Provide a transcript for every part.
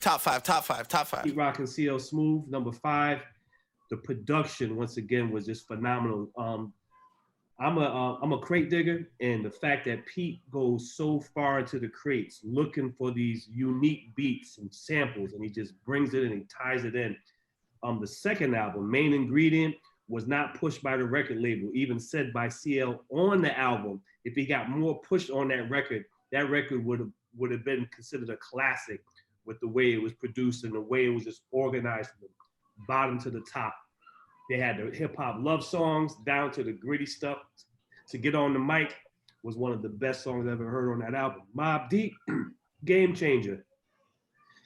Top five, top five, top five. Pete Rock and CL Smooth. Number 5, the production once again was just phenomenal. I'm a crate digger, and the fact that Pete goes so far into the crates looking for these unique beats and samples, and he just brings it and he ties it in. The second album, Main Ingredient, was not pushed by the record label, even said by CL on the album. If he got more pushed on that record would have been considered a classic with the way it was produced and the way it was just organized from the bottom to the top. They had the hip hop love songs down to the gritty stuff. To Get on the Mic was one of the best songs I ever heard on that album. Mobb Deep, game changer.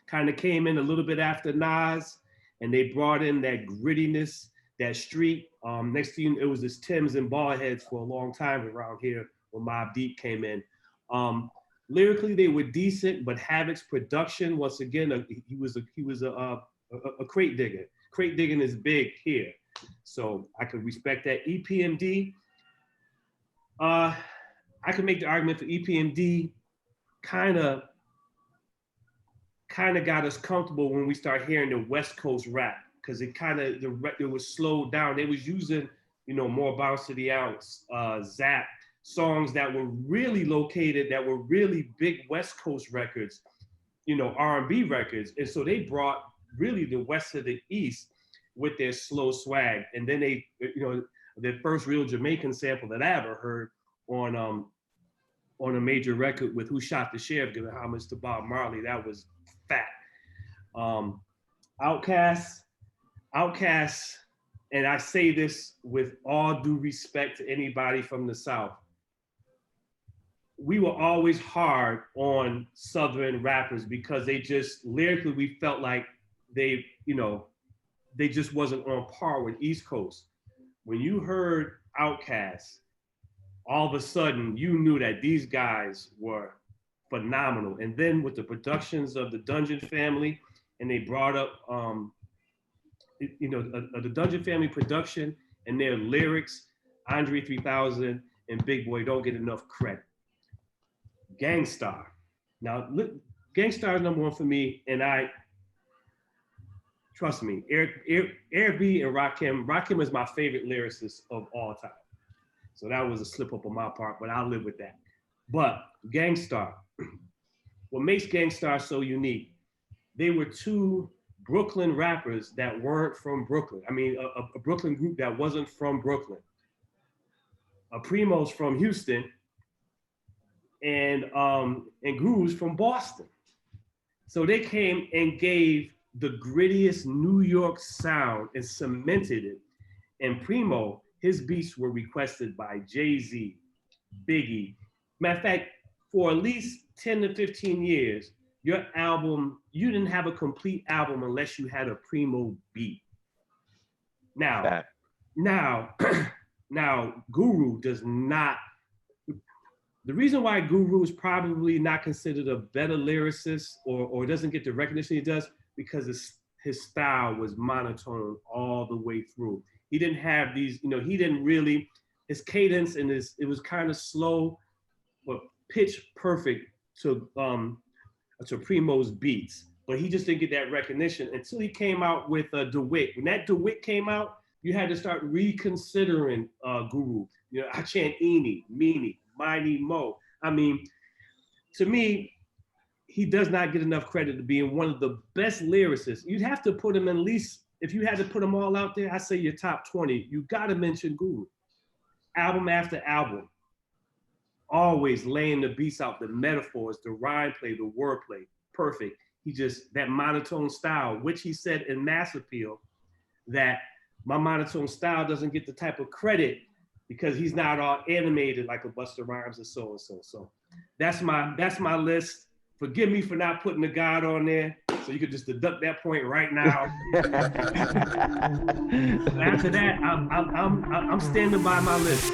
Kind of came in a little bit after Nas, and they brought in that grittiness, that street. Next thing, it was this Timbs and Ballheads for a long time around here when Mobb Deep came in. Lyrically, they were decent, but Havoc's production, once again, he was a crate digger. Crate digging is big here, so I could respect that. EPMD, I could make the argument for EPMD. Kind of got us comfortable when we start hearing the West Coast rap, because it was slowed down. They was using, more Bounce to the Ounce, Zap, songs that were really located, that were really big West Coast records, R&B records. And so they brought really the West to the East with their slow swag. And then they, their first real Jamaican sample that I ever heard on a major record with Who Shot the Sheriff, giving homage to Bob Marley, that was fat. Outkast, and I say this with all due respect to anybody from the South, we were always hard on Southern rappers because they just, lyrically, we felt like they just wasn't on par with East Coast. When you heard Outkast, all of a sudden you knew that these guys were phenomenal. And then with the productions of the Dungeon Family, and they brought up, the Dungeon Family production and their lyrics, Andre 3000 and Big Boy don't get enough credit. Gang Starr. Now, Gang Starr is number 1 for me, and trust me, Eric B and Rakim. Rakim is my favorite lyricist of all time. So that was a slip up on my part, but I'll live with that. But Gang Starr, what makes Gang Starr so unique, they were 2 Brooklyn rappers that weren't from Brooklyn. I mean, a Brooklyn group that wasn't from Brooklyn. Primo's from Houston, and Guru's from Boston. So they came and gave the grittiest New York sound and cemented it. And Primo, his beats were requested by Jay-Z, Biggie. Matter of fact, for at least 10 to 15 years, your album, you didn't have a complete album unless you had a Primo beat. Now, Guru does not. The reason why Guru is probably not considered a better lyricist or doesn't get the recognition he does, because his style was monotone all the way through. He didn't have these, he didn't really, his cadence and it was kind of slow, but pitch perfect to Primo's beats. But he just didn't get that recognition until he came out with DeWitt. When that DeWitt came out, you had to start reconsidering Guru. I chant Eenie, Meanie, Mighty Mo. I mean, to me, he does not get enough credit to being one of the best lyricists. You'd have to put him at least, if you had to put them all out there, I say your top 20, you gotta mention Guru. Album after album, always laying the beats out, the metaphors, the rhyme play, the wordplay, perfect. He just, that monotone style, which he said in Mass Appeal, that my monotone style doesn't get the type of credit because he's not all animated like a Busta Rhymes or so and so. So that's my list. Forgive me for not putting the God on there, so you could just deduct that point right now. After that, I'm standing by my list.